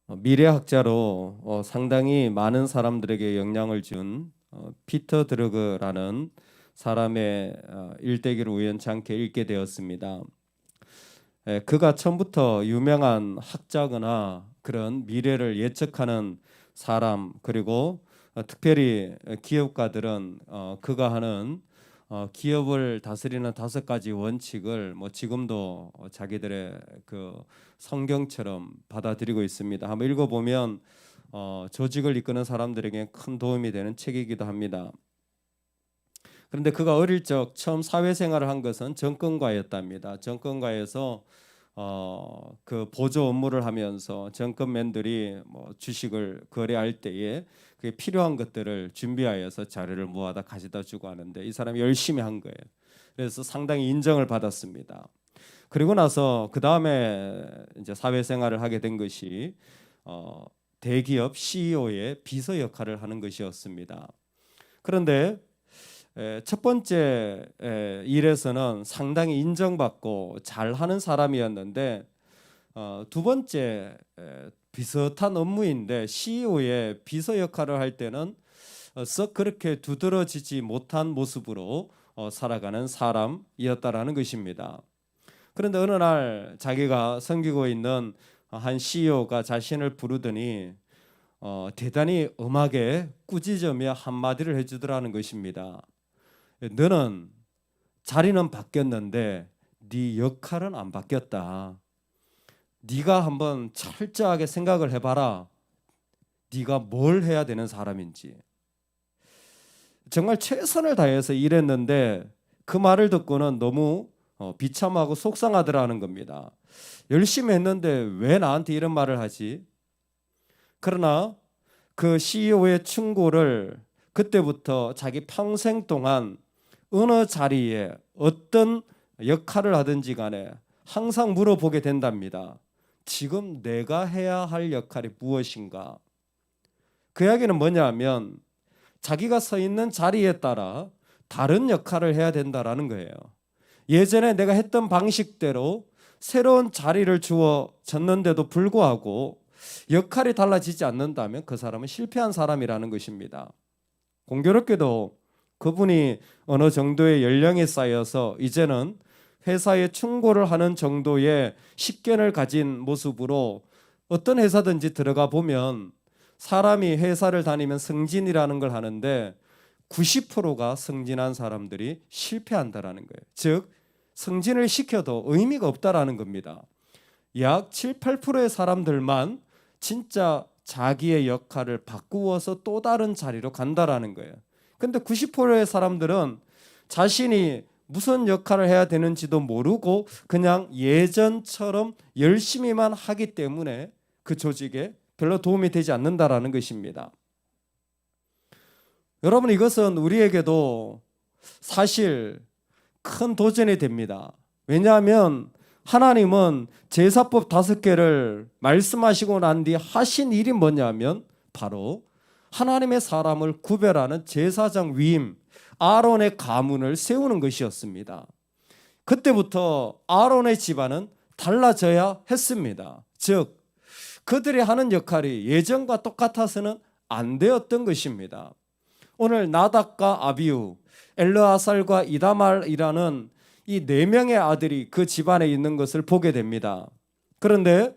미래학자로 상당히 많은 사람들에게 영향을 준 피터 드러그라는 사람의 일대기를 우연찮게 읽게 되었습니다. 그가 처음부터 유명한 학자거나 그런 미래를 예측하는 사람, 그리고 특별히 기업가들은 그가 하는 기업을 다스리는 5가지 원칙을 지금도 자기들의 그 성경처럼 받아들이고 있습니다. 한번 읽어보면 조직을 이끄는 사람들에게 큰 도움이 되는 책이기도 합니다. 그런데 그가 어릴 적 처음 사회생활을 한 것은 정권가였답니다. 정권가에서 그 보조 업무를 하면서 정권맨들이 주식을 거래할 때에 그게 필요한 것들을 준비하여서 자료를 모아다 가져다 주고 하는데 이 사람이 열심히 한 거예요. 그래서 상당히 인정을 받았습니다. 그리고 나서 그 다음에 이제 사회생활을 하게 된 것이 대기업 CEO의 비서 역할을 하는 것이었습니다. 그런데 첫 번째 일에서는 상당히 인정받고 잘하는 사람이었는데 두 번째 비슷한 업무인데 CEO의 비서 역할을 할 때는 썩 그렇게 두드러지지 못한 모습으로 살아가는 사람이었다라는 것입니다. 그런데 어느 날 자기가 섬기고 있는 한 CEO가 자신을 부르더니 대단히 엄하게 꾸짖으며 한마디를 해주더라는 것입니다. 너는 자리는 바뀌었는데 네 역할은 안 바뀌었다. 네가 한번 철저하게 생각을 해봐라. 네가 뭘 해야 되는 사람인지. 정말 최선을 다해서 일했는데 그 말을 듣고는 너무 비참하고 속상하더라는 겁니다. 열심히 했는데 왜 나한테 이런 말을 하지? 그러나 그 CEO의 충고를 그때부터 자기 평생 동안 어느 자리에 어떤 역할을 하든지 간에 항상 물어보게 된답니다. 지금 내가 해야 할 역할이 무엇인가? 그 이야기는 뭐냐면 자기가 서 있는 자리에 따라 다른 역할을 해야 된다라는 거예요. 예전에 내가 했던 방식대로 새로운 자리를 주어졌는데도 불구하고 역할이 달라지지 않는다면 그 사람은 실패한 사람이라는 것입니다. 공교롭게도 그분이 어느 정도의 연령이 쌓여서 이제는 회사에 충고를 하는 정도의 식견을 가진 모습으로 어떤 회사든지 들어가 보면 사람이 회사를 다니면 승진이라는 걸 하는데 90%가 승진한 사람들이 실패한다라는 거예요. 즉 승진을 시켜도 의미가 없다라는 겁니다. 약 7, 8%의 사람들만 진짜 자기의 역할을 바꾸어서 또 다른 자리로 간다라는 거예요. 근데 90%의 사람들은 자신이 무슨 역할을 해야 되는지도 모르고 그냥 예전처럼 열심히만 하기 때문에 그 조직에 별로 도움이 되지 않는다라는 것입니다. 여러분, 이것은 우리에게도 사실 큰 도전이 됩니다. 왜냐하면 하나님은 제사법 5개를 말씀하시고 난 뒤 하신 일이 뭐냐면 바로 하나님의 사람을 구별하는 제사장 위임, 아론의 가문을 세우는 것이었습니다. 그때부터 아론의 집안은 달라져야 했습니다. 즉 그들이 하는 역할이 예전과 똑같아서는 안 되었던 것입니다. 오늘 나답과 아비후, 엘르아살과 이다말이라는 이 4명의 아들이 그 집안에 있는 것을 보게 됩니다. 그런데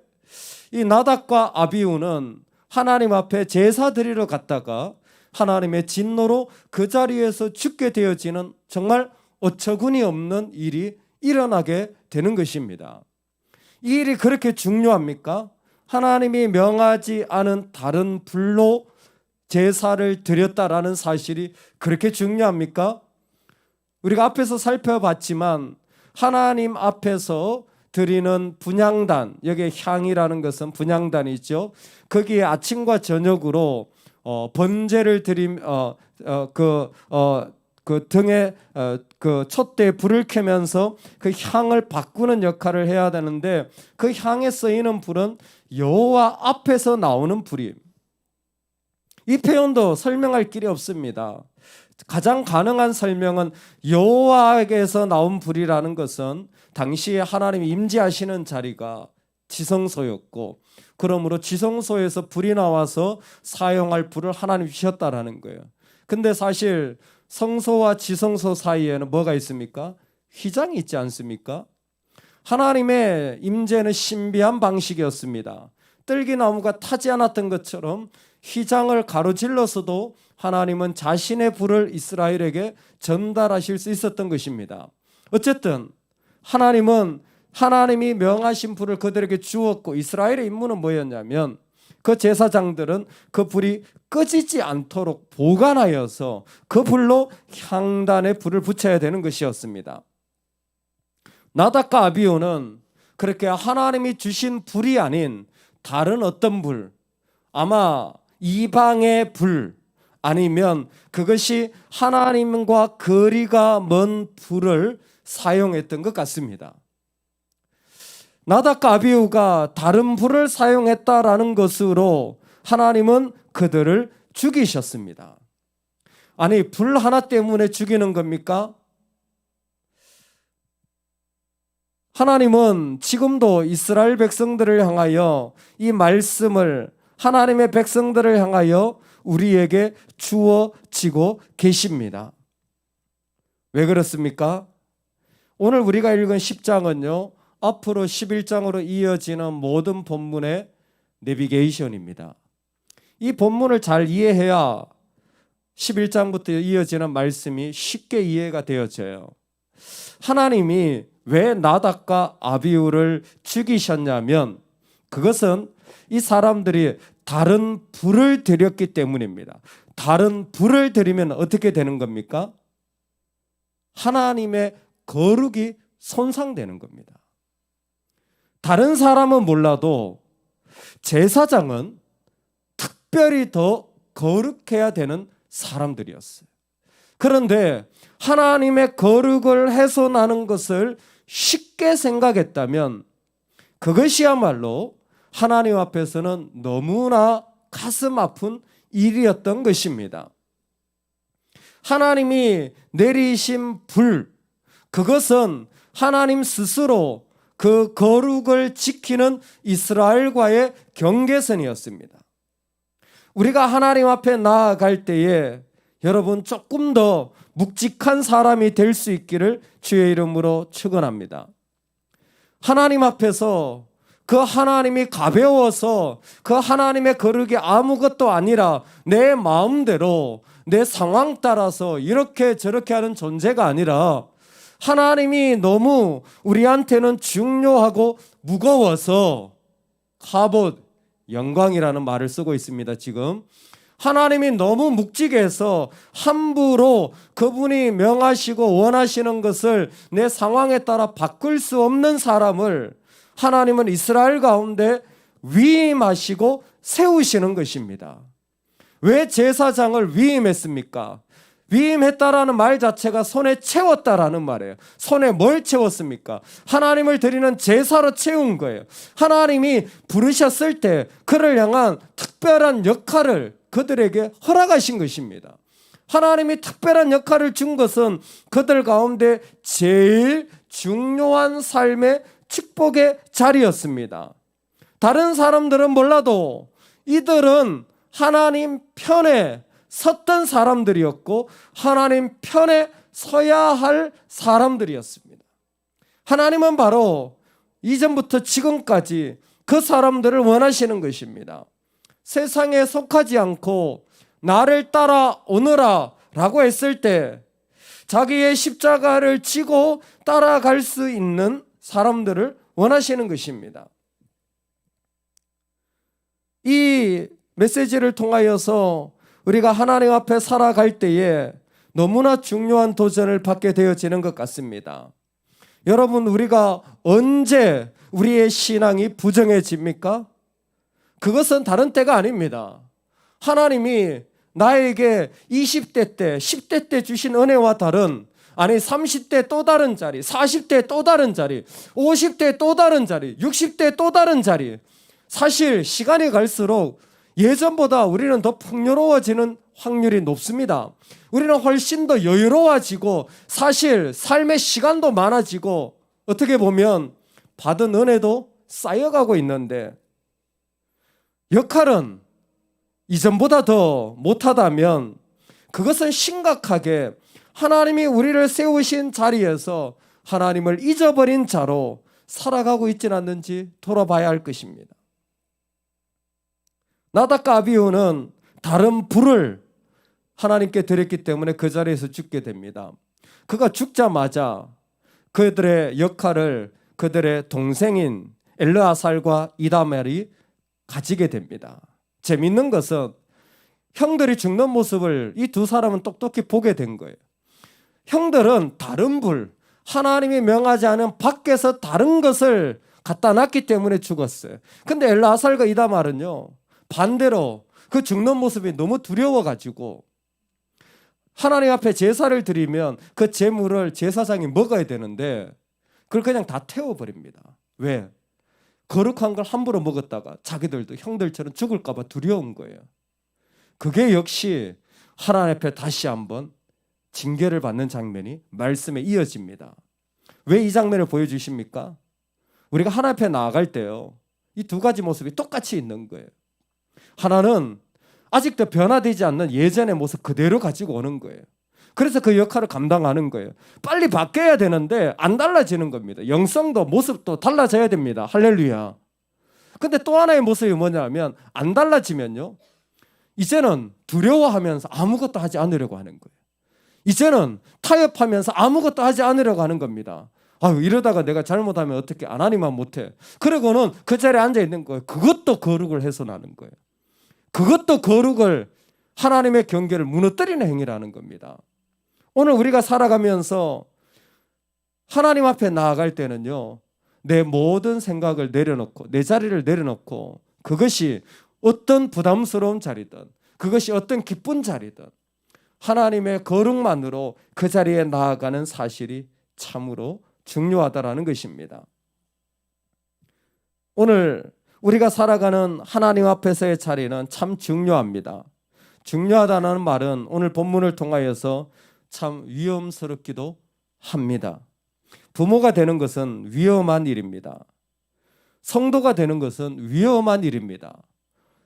이 나답과 아비후는 하나님 앞에 제사 드리러 갔다가 하나님의 진노로 그 자리에서 죽게 되어지는 정말 어처구니 없는 일이 일어나게 되는 것입니다. 이 일이 그렇게 중요합니까? 하나님이 명하지 않은 다른 불로 제사를 드렸다라는 사실이 그렇게 중요합니까? 우리가 앞에서 살펴봤지만 하나님 앞에서 드리는 분향단, 여기에 향이라는 것은 분향단이죠. 거기에 아침과 저녁으로 번제를 그 등에 그 촛대에 불을 켜면서 그 향을 바꾸는 역할을 해야 되는데 그 향에 쓰이는 불은 여호와 앞에서 나오는 불이에요. 이 표현도 설명할 길이 없습니다. 가장 가능한 설명은 여호와에게서 나온 불이라는 것은 당시에 하나님이 임재하시는 자리가 지성소였고, 그러므로 지성소에서 불이 나와서 사용할 불을 하나님 주셨다라는 거예요. 근데 사실 성소와 지성소 사이에는 뭐가 있습니까? 휘장이 있지 않습니까? 하나님의 임재는 신비한 방식이었습니다. 뜰기나무가 타지 않았던 것처럼 휘장을 가로질러서도 하나님은 자신의 불을 이스라엘에게 전달하실 수 있었던 것입니다. 어쨌든 하나님은 하나님이 명하신 불을 그들에게 주었고, 이스라엘의 임무는 뭐였냐면 그 제사장들은 그 불이 꺼지지 않도록 보관하여서 그 불로 향단에 불을 붙여야 되는 것이었습니다. 나답과 아비후는 그렇게 하나님이 주신 불이 아닌 다른 어떤 불, 아마 이방의 불, 아니면 그것이 하나님과 거리가 먼 불을 사용했던 것 같습니다. 나답과 아비후가 다른 불을 사용했다라는 것으로 하나님은 그들을 죽이셨습니다. 아니, 불 하나 때문에 죽이는 겁니까? 하나님은 지금도 이스라엘 백성들을 향하여 이 말씀을, 하나님의 백성들을 향하여 우리에게 주어지고 계십니다. 왜 그렇습니까? 오늘 우리가 읽은 10장은요, 앞으로 11장으로 이어지는 모든 본문의 내비게이션입니다. 이 본문을 잘 이해해야 11장부터 이어지는 말씀이 쉽게 이해가 되어져요. 하나님이 왜 나답과 아비후를 죽이셨냐면 그것은 이 사람들이 다른 불을 드렸기 때문입니다. 다른 불을 드리면 어떻게 되는 겁니까? 하나님의 거룩이 손상되는 겁니다. 다른 사람은 몰라도 제사장은 특별히 더 거룩해야 되는 사람들이었어요. 그런데 하나님의 거룩을 훼손하는 것을 쉽게 생각했다면 그것이야말로 하나님 앞에서는 너무나 가슴 아픈 일이었던 것입니다. 하나님이 내리신 불, 그것은 하나님 스스로 그 거룩을 지키는 이스라엘과의 경계선이었습니다. 우리가 하나님 앞에 나아갈 때에 여러분 조금 더 묵직한 사람이 될 수 있기를 주의 이름으로 축원합니다. 하나님 앞에서 그 하나님이 가벼워서 그 하나님의 거룩이 아무것도 아니라 내 마음대로 내 상황 따라서 이렇게 저렇게 하는 존재가 아니라 하나님이 너무 우리한테는 중요하고 무거워서 카봇, 영광이라는 말을 쓰고 있습니다. 지금 하나님이 너무 묵직해서 함부로 그분이 명하시고 원하시는 것을 내 상황에 따라 바꿀 수 없는 사람을 하나님은 이스라엘 가운데 위임하시고 세우시는 것입니다. 왜 제사장을 위임했습니까? 위임했다라는 말 자체가 손에 채웠다라는 말이에요. 손에 뭘 채웠습니까? 하나님을 드리는 제사로 채운 거예요. 하나님이 부르셨을 때 그를 향한 특별한 역할을 그들에게 허락하신 것입니다. 하나님이 특별한 역할을 준 것은 그들 가운데 제일 중요한 삶의 축복의 자리였습니다. 다른 사람들은 몰라도 이들은 하나님 편에 섰던 사람들이었고 하나님 편에 서야 할 사람들이었습니다. 하나님은 바로 이전부터 지금까지 그 사람들을 원하시는 것입니다. 세상에 속하지 않고 나를 따라오너라 라고 했을 때 자기의 십자가를 지고 따라갈 수 있는 사람들을 원하시는 것입니다. 이 메시지를 통하여서 우리가 하나님 앞에 살아갈 때에 너무나 중요한 도전을 받게 되어지는 것 같습니다. 여러분, 우리가 언제 우리의 신앙이 부정해집니까? 그것은 다른 때가 아닙니다. 하나님이 나에게 20대 때, 10대 때 주신 은혜와 다른, 아니 30대 또 다른 자리, 40대 또 다른 자리, 50대 또 다른 자리, 60대 또 다른 자리. 사실 시간이 갈수록 예전보다 우리는 더 풍요로워지는 확률이 높습니다. 우리는 훨씬 더 여유로워지고 사실 삶의 시간도 많아지고 어떻게 보면 받은 은혜도 쌓여가고 있는데 역할은 이전보다 더 못하다면 그것은 심각하게 하나님이 우리를 세우신 자리에서 하나님을 잊어버린 자로 살아가고 있지는 않는지 돌아봐야 할 것입니다. 나답과 아비후는 다른 불을 하나님께 드렸기 때문에 그 자리에서 죽게 됩니다. 그가 죽자마자 그들의 역할을 그들의 동생인 엘르아살과 이다멜이 가지게 됩니다. 재밌는 것은 형들이 죽는 모습을 이 두 사람은 똑똑히 보게 된 거예요. 형들은 다른 불, 하나님이 명하지 않은 밖에서 다른 것을 갖다 놨기 때문에 죽었어요. 근데 엘르아살과 이다멜은요, 반대로 그 죽는 모습이 너무 두려워가지고 하나님 앞에 제사를 드리면 그 제물을 제사장이 먹어야 되는데 그걸 그냥 다 태워버립니다. 왜? 거룩한 걸 함부로 먹었다가 자기들도 형들처럼 죽을까 봐 두려운 거예요. 그게 역시 하나님 앞에 다시 한번 징계를 받는 장면이 말씀에 이어집니다. 왜 이 장면을 보여주십니까? 우리가 하나님 앞에 나아갈 때요, 이 두 가지 모습이 똑같이 있는 거예요. 하나는 아직도 변화되지 않는 예전의 모습 그대로 가지고 오는 거예요. 그래서 그 역할을 감당하는 거예요. 빨리 바뀌어야 되는데 안 달라지는 겁니다. 영성도 모습도 달라져야 됩니다. 할렐루야. 근데 또 하나의 모습이 뭐냐면 안 달라지면요, 이제는 두려워하면서 아무것도 하지 않으려고 하는 거예요. 이제는 타협하면서 아무것도 하지 않으려고 하는 겁니다. 아유, 이러다가 내가 잘못하면 어떻게 안 하니만 못해. 그러고는 그 자리에 앉아 있는 거예요. 그것도 거룩을 훼손하는 거예요. 그것도 거룩을, 하나님의 경계를 무너뜨리는 행위라는 겁니다. 오늘 우리가 살아가면서 하나님 앞에 나아갈 때는요, 내 모든 생각을 내려놓고 내 자리를 내려놓고 그것이 어떤 부담스러운 자리든 그것이 어떤 기쁜 자리든 하나님의 거룩만으로 그 자리에 나아가는 사실이 참으로 중요하다라는 것입니다. 오늘 우리가 살아가는 하나님 앞에서의 자리는 참 중요합니다. 중요하다는 말은 오늘 본문을 통하여서 참 위험스럽기도 합니다. 부모가 되는 것은 위험한 일입니다. 성도가 되는 것은 위험한 일입니다.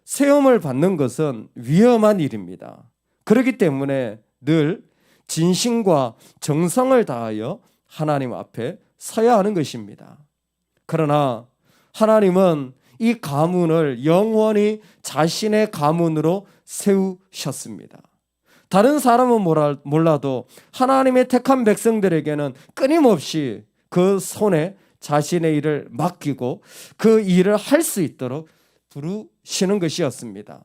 세움을 받는 것은 위험한 일입니다. 그렇기 때문에 늘 진심과 정성을 다하여 하나님 앞에 서야 하는 것입니다. 그러나 하나님은 이 가문을 영원히 자신의 가문으로 세우셨습니다. 다른 사람은 몰라도 하나님의 택한 백성들에게는 끊임없이 그 손에 자신의 일을 맡기고 그 일을 할 수 있도록 부르시는 것이었습니다.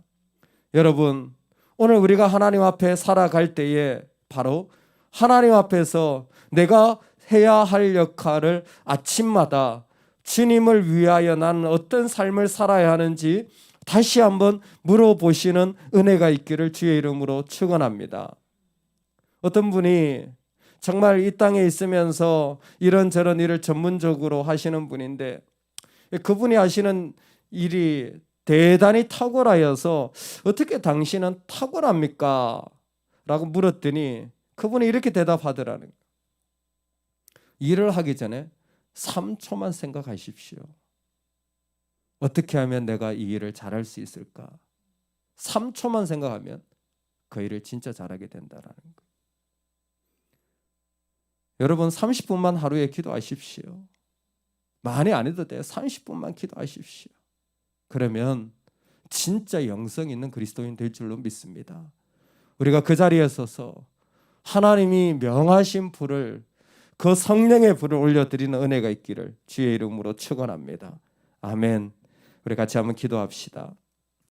여러분, 오늘 우리가 하나님 앞에 살아갈 때에 바로 하나님 앞에서 내가 해야 할 역할을 아침마다 주님을 위하여 나는 어떤 삶을 살아야 하는지 다시 한번 물어보시는 은혜가 있기를 주의 이름으로 축원합니다. 어떤 분이 정말 이 땅에 있으면서 이런저런 일을 전문적으로 하시는 분인데 그분이 하시는 일이 대단히 탁월하여서 어떻게 당신은 탁월합니까? 라고 물었더니 그분이 이렇게 대답하더라는 거예요. 일을 하기 전에 3초만 생각하십시오. 어떻게 하면 내가 이 일을 잘할 수 있을까? 3초만 생각하면 그 일을 진짜 잘하게 된다라는 거예요. 여러분 30분만 하루에 기도하십시오. 많이 안 해도 돼요. 30분만 기도하십시오. 그러면 진짜 영성 있는 그리스도인 될 줄로 믿습니다. 우리가 그 자리에 서서 하나님이 명하신 불을, 그 성령의 불을 올려드리는 은혜가 있기를 주의 이름으로 축원합니다. 아멘. 우리 같이 한번 기도합시다.